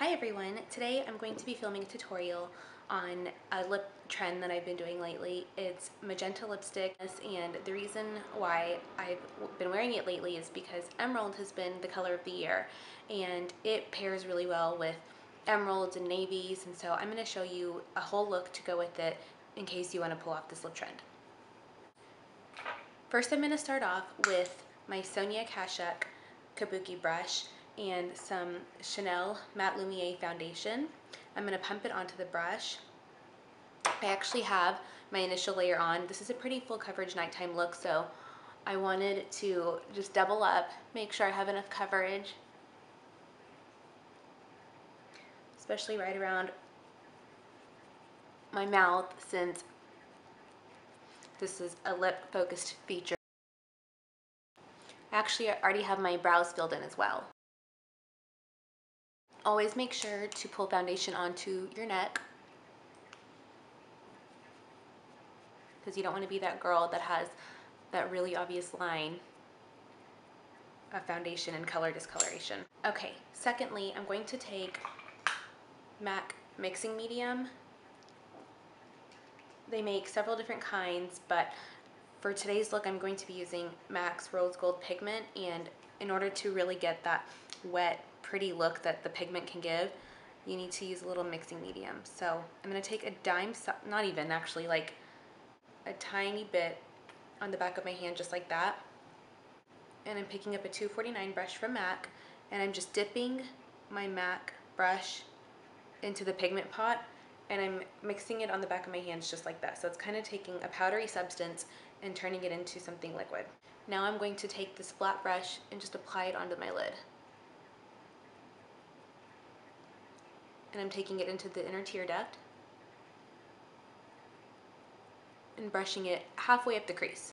Hi everyone, today I'm going to be filming a tutorial on a lip trend that I've been doing lately. It's magenta lipstick, and the reason why I've been wearing it lately is because emerald has been the color of the year and it pairs really well with emeralds and navies, and so I'm going to show you a whole look to go with it in case you want to pull off this lip trend. First I'm going to start off with my Sonia Kashuk Kabuki brush and some Chanel Matte Lumiere foundation. I'm going to pump it onto the brush. I actually have my initial layer on. This is a pretty full coverage nighttime look, so I wanted to just double up, make sure I have enough coverage, especially right around my mouth since this is a lip focused feature. Actually, I already have my brows filled in as well. Always make sure to pull foundation onto your neck because you don't want to be that girl that has that really obvious line of foundation and color discoloration. Okay, secondly, I'm going to take MAC mixing medium. They make several different kinds, but for today's look I'm going to be using MAC's Rose Gold Pigment, and in order to really get that wet, pretty look that the pigment can give, you need to use a little mixing medium. So I'm going to take a dime, not even actually, like a tiny bit on the back of my hand, just like that. And I'm picking up a 249 brush from MAC, and I'm just dipping my MAC brush into the pigment pot, and I'm mixing it on the back of my hands just like that. So it's kind of taking a powdery substance and turning it into something liquid. Now I'm going to take this flat brush and just apply it onto my lid. And I'm taking it into the inner tear duct and brushing it halfway up the crease.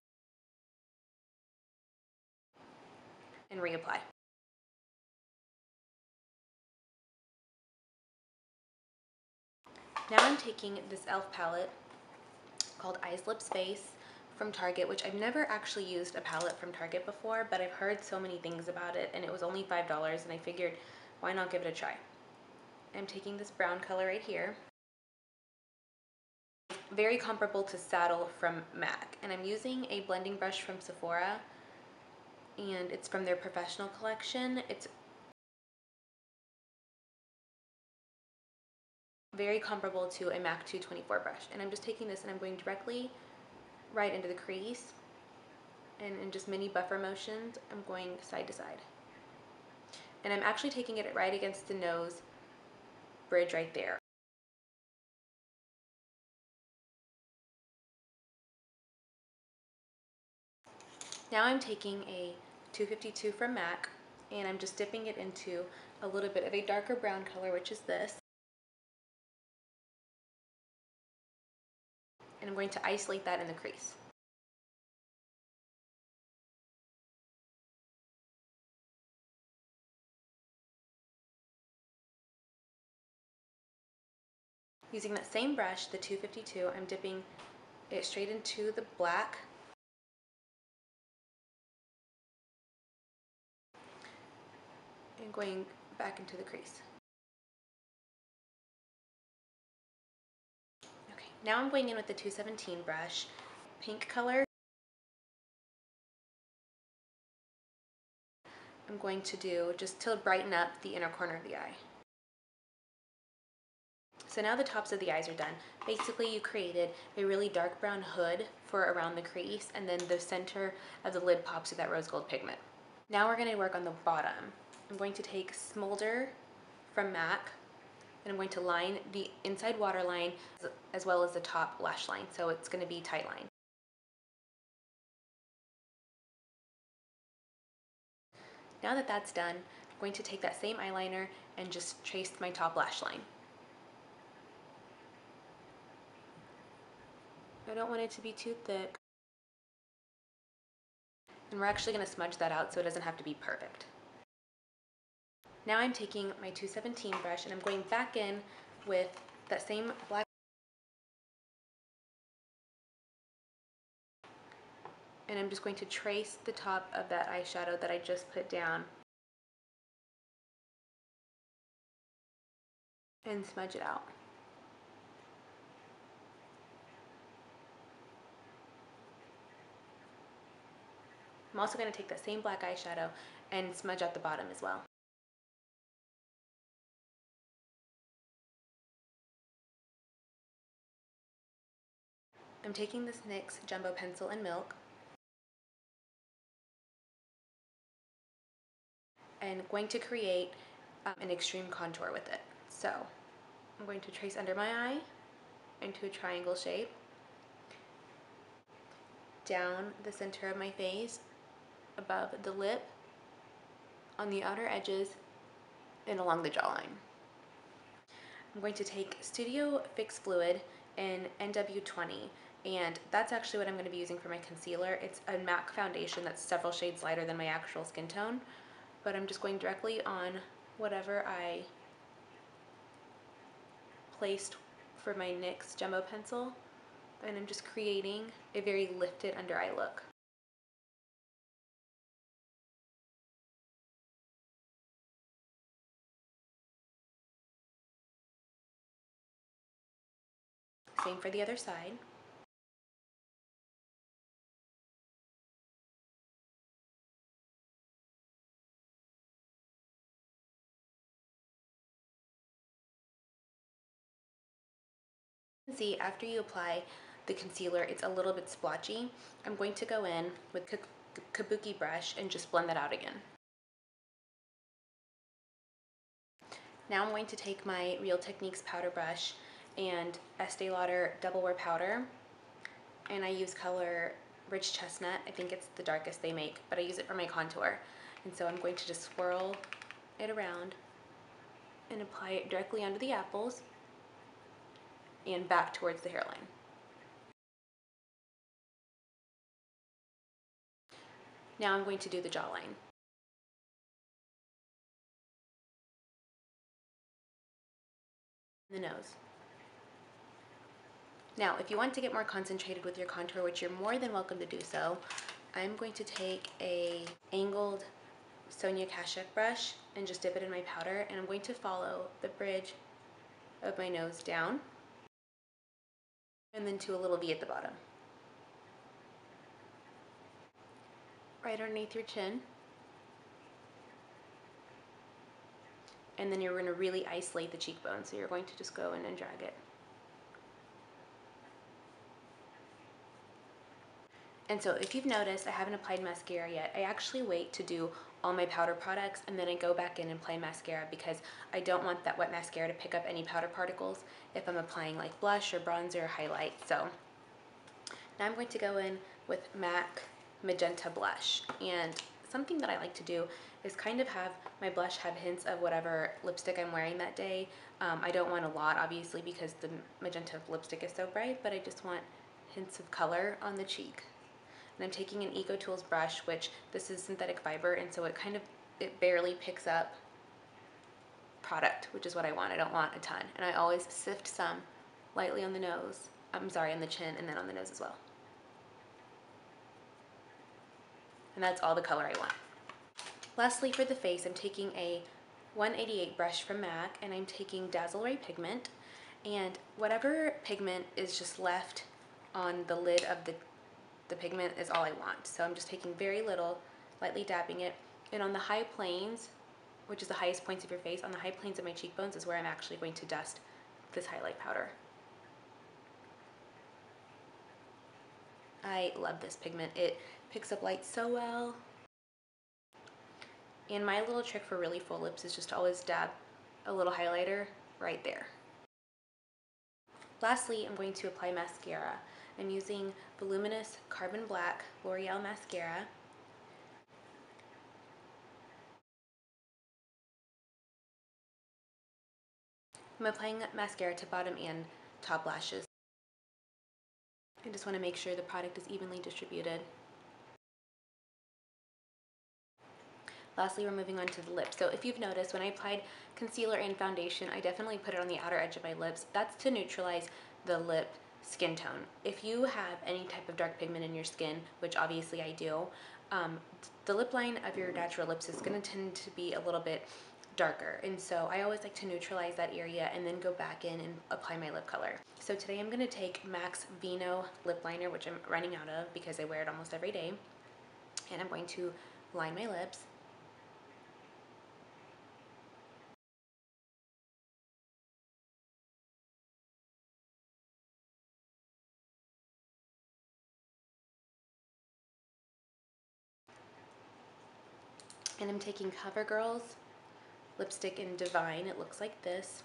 And reapply. Now I'm taking this e.l.f. palette called Eyes Lips Face from Target, which I've never actually used a palette from Target before, but I've heard so many things about it, and it was only $5, and I figured why not give it a try. I'm taking this brown color right here. Very comparable to Saddle from MAC, and I'm using a blending brush from Sephora, and it's from their Professional collection. It's very comparable to a MAC 224 brush, and I'm just taking this and I'm going directly right into the crease, and in just mini buffer motions I'm going side to side, and I'm actually taking it right against the nose bridge right there. Now I'm taking a 252 from MAC, and I'm just dipping it into a little bit of a darker brown color, which is this, and I'm going to isolate that in the crease. Using that same brush, the 252, I'm dipping it straight into the black and going back into the crease. Okay, now I'm going in with the 217 brush, pink color. I'm going to do just to brighten up the inner corner of the eye. So now the tops of the eyes are done. Basically, you created a really dark brown hood for around the crease, and then the center of the lid pops with that rose gold pigment. Now we're going to work on the bottom. I'm going to take Smoulder from MAC, and I'm going to line the inside waterline as well as the top lash line, so it's going to be tight line. Now that that's done, I'm going to take that same eyeliner and just trace my top lash line. I don't want it to be too thick. And we're actually going to smudge that out so it doesn't have to be perfect. Now I'm taking my 217 brush and I'm going back in with that same black and I'm just going to trace the top of that eyeshadow that I just put down. and smudge it out. I'm also going to take that same black eyeshadow and smudge out the bottom as well. I'm taking this NYX Jumbo Pencil in Milk and going to create an extreme contour with it. So I'm going to trace under my eye into a triangle shape, down the center of my face, above the lip, on the outer edges, and along the jawline. I'm going to take Studio Fix Fluid in NW20, and that's actually what I'm going to be using for my concealer. It's a MAC foundation that's several shades lighter than my actual skin tone, but I'm just going directly on whatever I placed for my NYX Jumbo Pencil, and I'm just creating a very lifted under eye look. Same for the other side. See, after you apply the concealer, it's a little bit splotchy. I'm going to go in with Kabuki brush and just blend that out again. Now I'm going to take my Real Techniques powder brush and Estée Lauder Double Wear powder, and I use color Rich Chestnut. I think it's the darkest they make, but I use it for my contour. And so I'm going to just swirl it around and apply it directly under the apples and back towards the hairline. Now I'm going to do the jawline. The nose. Now, if you want to get more concentrated with your contour, which you're more than welcome to do so, I'm going to take a angled Sonia Kashuk brush and just dip it in my powder, and I'm going to follow the bridge of my nose down and then to a little V at the bottom. Right underneath your chin. And then you're going to really isolate the cheekbone, so you're going to just go in and drag it. And so if you've noticed, I haven't applied mascara yet. I actually wait to do all my powder products and then I go back in and apply mascara because I don't want that wet mascara to pick up any powder particles if I'm applying like blush or bronzer or highlight. So now I'm going to go in with MAC Magenta Blush, and something that I like to do is kind of have my blush have hints of whatever lipstick I'm wearing that day. I don't want a lot, obviously, because the magenta lipstick is so bright, but I just want hints of color on the cheek. And I'm taking an EcoTools brush, which this is synthetic fiber, and so it barely picks up product, which is what I want. I don't want a ton. And I always sift some lightly on the nose, on the chin, and then on the nose as well. And that's all the color I want. Lastly, for the face, I'm taking a 188 brush from MAC, and I'm taking Dazzleray Pigment, and whatever pigment is just left on the lid of the pigment is all I want. So I'm just taking very little, lightly dabbing it, and on the high planes, which is the highest points of your face, on the high planes of my cheekbones is where I'm actually going to dust this highlight powder. I love this pigment. It picks up light so well. And my little trick for really full lips is just to always dab a little highlighter right there. Lastly, I'm going to apply mascara. I'm using Voluminous Carbon Black L'Oreal Mascara. I'm applying mascara to bottom and top lashes. I just want to make sure the product is evenly distributed. Lastly, we're moving on to the lips. So if you've noticed, when I applied concealer and foundation, I definitely put it on the outer edge of my lips. That's to neutralize the lip skin tone. If you have any type of dark pigment in your skin, which obviously I do, the lip line of your natural lips is going to tend to be a little bit darker, and so I always like to neutralize that area and then go back in and apply my lip color. So today I'm going to take MAC's Vino Lip Liner, which I'm running out of because I wear it almost every day, and I'm going to line my lips. And I'm taking CoverGirl's lipstick in Divine. It looks like this.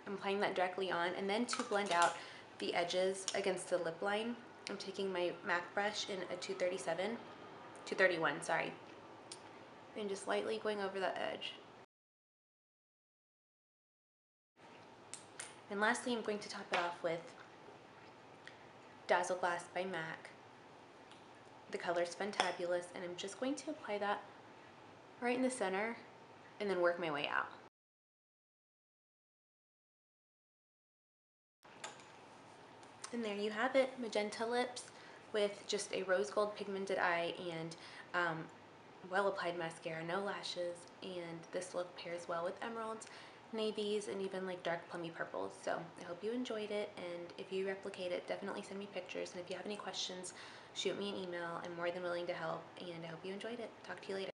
I'm applying that directly on, and then to blend out the edges against the lip line, I'm taking my MAC brush in a 231, sorry, and just lightly going over the edge. And lastly, I'm going to top it off with Dazzleglass by MAC. The color's Funtabulous, and I'm just going to apply that right in the center and then work my way out. And there you have it, magenta lips with just a rose gold pigmented eye and well applied mascara, no lashes, and this look pairs well with emeralds, navies, and even like dark plummy purples. So I hope you enjoyed it, and if you replicate it, definitely send me pictures, and if you have any questions, shoot me an email. I'm more than willing to help, and I hope you enjoyed it. Talk to you later.